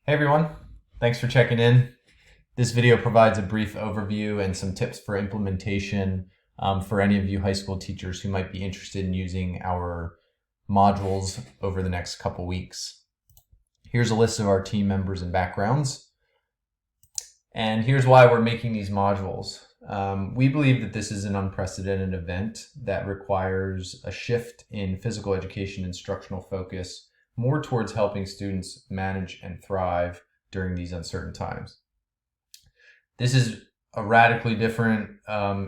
Hey everyone, thanks for checking in. This video provides a brief overview and some tips for implementation for any of you high school teachers who might be interested in using our modules over the next couple weeks. Here's a list of our team members and backgrounds. And here's why we're making these modules. We believe that this is an unprecedented event that requires a shift in physical education instructional focus more towards helping students manage and thrive during these uncertain times. This is a radically different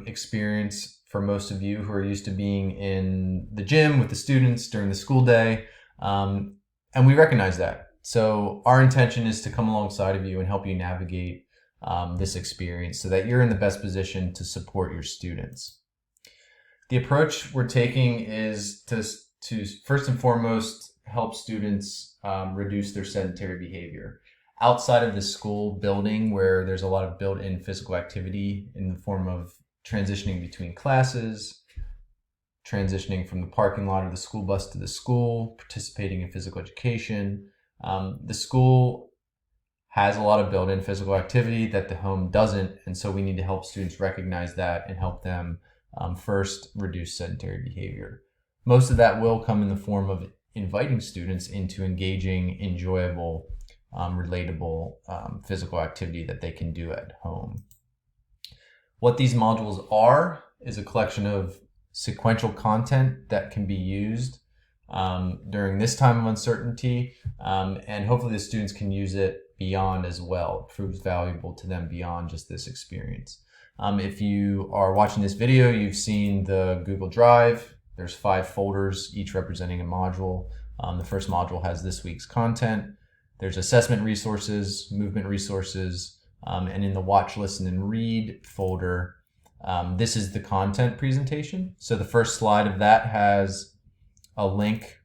experience for most of you who are used to being in the gym with the students during the school day, and we recognize that. So our intention is to come alongside of you and help you navigate this experience so that you're in the best position to support your students. The approach we're taking is to first and foremost help students reduce their sedentary behavior. Outside of the school building, where there's a lot of built-in physical activity in the form of transitioning between classes, transitioning from the parking lot of the school bus to the school, participating in physical education, the school has a lot of built-in physical activity that the home doesn't, and so we need to help students recognize that and help them first reduce sedentary behavior. Most of that will come in the form of inviting students into engaging, enjoyable, relatable physical activity that they can do at home. What these modules are is a collection of sequential content that can be used during this time of uncertainty, and hopefully the students can use it beyond as well. It proves valuable to them beyond just this experience. If you are watching this video, you've seen the Google Drive. There's 5 folders, each representing a module. The first module has this week's content. There's assessment resources, movement resources, and in the watch, listen, and read folder, this is the content presentation. So the first slide of that has a link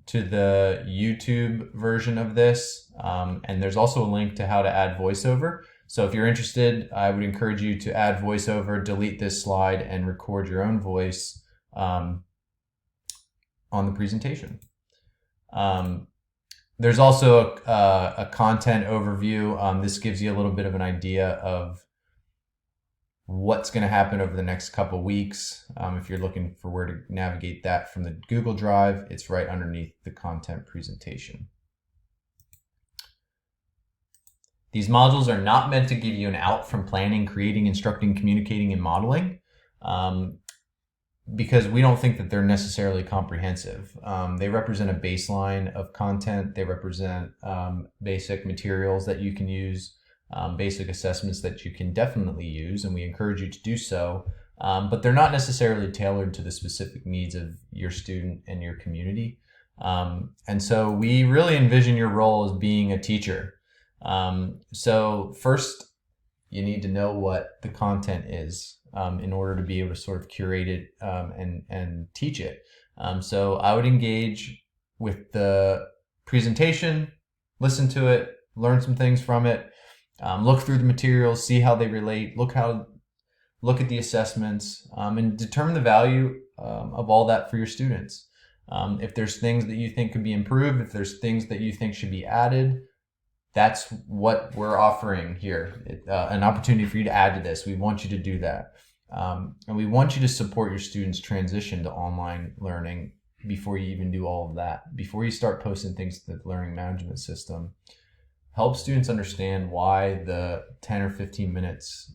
to the YouTube version of this, and there's also a link to how to add voiceover. So if you're interested, I would encourage you to add voiceover, delete this slide, and record your own voice on the presentation. There's also a content overview. This gives you a little bit of an idea of what's going to happen over the next couple weeks. If you're looking for where to navigate that from the Google Drive, it's right underneath the content presentation. These modules are not meant to give you an out from planning, creating, instructing, communicating, and modeling, because we don't think that they're necessarily comprehensive. They represent a baseline of content. They represent basic materials that you can use, basic assessments that you can definitely use, and we encourage you to do so, but they're not necessarily tailored to the specific needs of your student and your community. And so we really envision your role as being a teacher. So first, you need to know what the content is in order to be able to sort of curate it and teach it. So I would engage with the presentation, listen to it, learn some things from it, look through the materials, see how they relate, look at the assessments, and determine the value of all that for your students. If there's things that you think could be improved, if there's things that you think should be added, that's what we're offering here, an opportunity for you to add to this. We want you to do that. And we want you to support your students' transition to online learning before you even do all of that. Before you start posting things to the learning management system, help students understand why the 10 or 15 minutes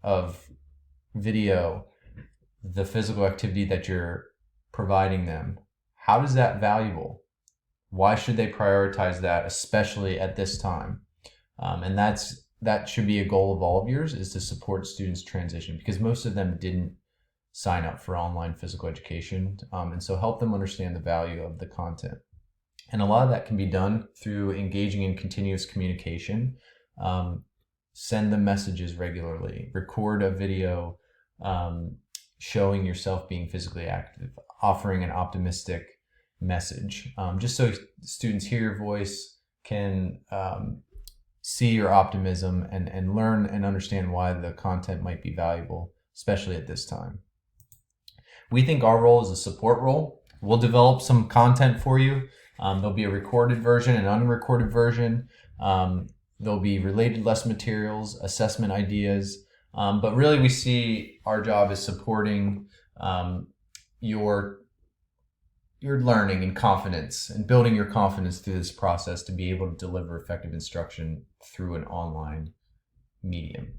of video, the physical activity that you're providing them, how is that valuable? Why should they prioritize that, especially at this time? And that should be a goal of all of yours, is to support students' transition, because most of them didn't sign up for online physical education. And so help them understand the value of the content. And a lot of that can be done through engaging in continuous communication. Send them messages regularly, record a video showing yourself being physically active, offering an optimistic message, just so students hear your voice, can see your optimism, and learn and understand why the content might be valuable, especially at this time. We think our role is a support role. We'll develop some content for you There'll be a recorded version and unrecorded version. There'll be related lesson materials, assessment ideas. But really we see our job as supporting your learning and confidence and building your confidence through this process to be able to deliver effective instruction through an online medium.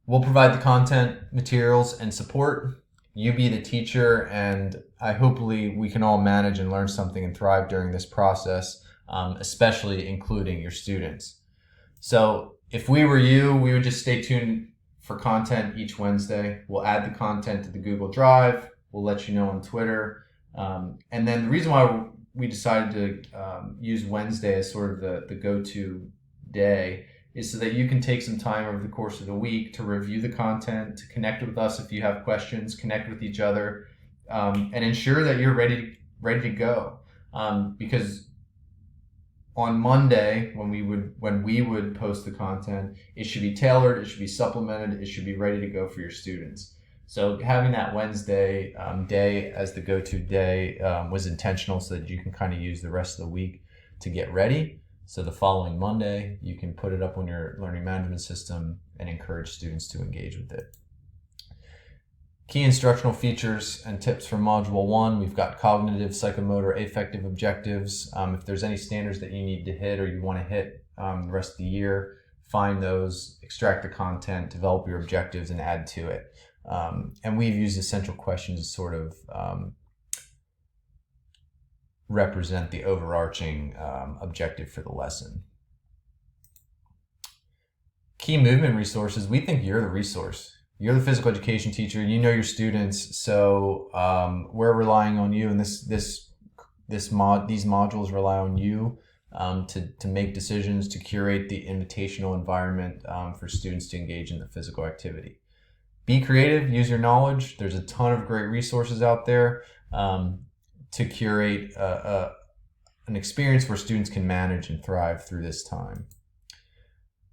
We'll provide the content, materials, and support. You be the teacher, and hopefully we can all manage and learn something and thrive during this process, especially including your students. So if we were you, we would just stay tuned for content each Wednesday. We'll add the content to the Google Drive. We'll let you know on Twitter. And then the reason why we decided to use Wednesday as sort of the go-to day is so that you can take some time over the course of the week to review the content, to connect with us if you have questions, connect with each other, and ensure that you're ready to go. Because on Monday, when we would post the content, it should be tailored, it should be supplemented, it should be ready to go for your students. So having that Wednesday day as the go-to day was intentional so that you can kind of use the rest of the week to get ready. So the following Monday, you can put it up on your learning management system and encourage students to engage with it. Key instructional features and tips for Module 1. We've got cognitive, psychomotor, affective objectives. If there's any standards that you need to hit or you want to hit the rest of the year, find those, extract the content, develop your objectives, and add to it. And we've used essential questions to sort of represent the overarching objective for the lesson. Key movement resources. We think you're the resource. You're the physical education teacher. You know your students, so we're relying on you, and these modules rely on you to make decisions, to curate the invitational environment for students to engage in the physical activity. Be creative. Use your knowledge. There's a ton of great resources out there to curate an experience where students can manage and thrive through this time.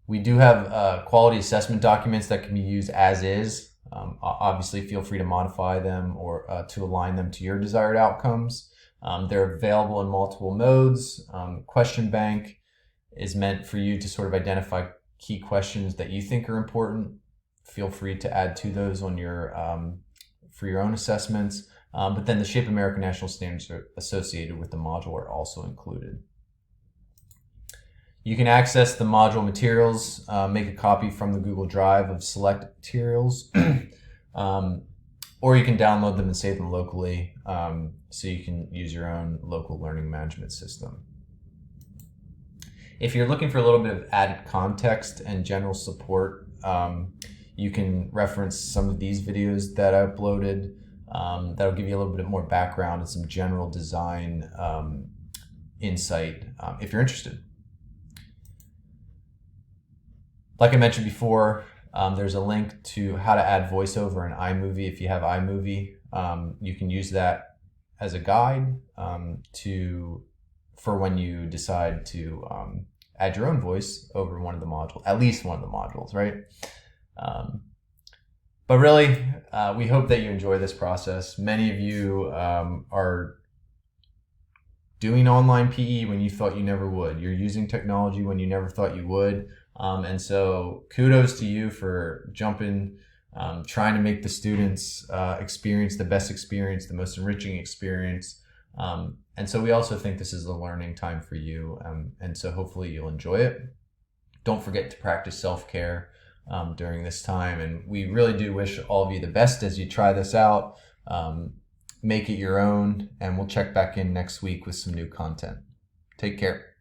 We do have quality assessment documents that can be used as is. Obviously, feel free to modify them or to align them to your desired outcomes. They're available in multiple modes. Question bank is meant for you to sort of identify key questions that you think are important. Feel free to add to those on your for your own assessments. But then the Shape American National Standards associated with the module are also included. You can access the module materials, make a copy from the Google Drive of select materials, or you can download them and save them locally so you can use your own local learning management system. If you're looking for a little bit of added context and general support, you can reference some of these videos that I uploaded. That'll give you a little bit more background and some general design insight if you're interested. Like I mentioned before, there's a link to how to add voiceover in iMovie. If you have iMovie, you can use that as a guide for when you decide to add your own voice over one of the modules, at least one of the modules, right? But really, we hope that you enjoy this process. Many of you are doing online PE when you thought you never would. You're using technology when you never thought you would. And so kudos to you for jumping, trying to make the students experience the best experience, the most enriching experience. And so we also think this is a learning time for you. And so hopefully you'll enjoy it. Don't forget to practice self-care during this time. And we really do wish all of you the best as you try this out. Make it your own, and we'll check back in next week with some new content. Take care.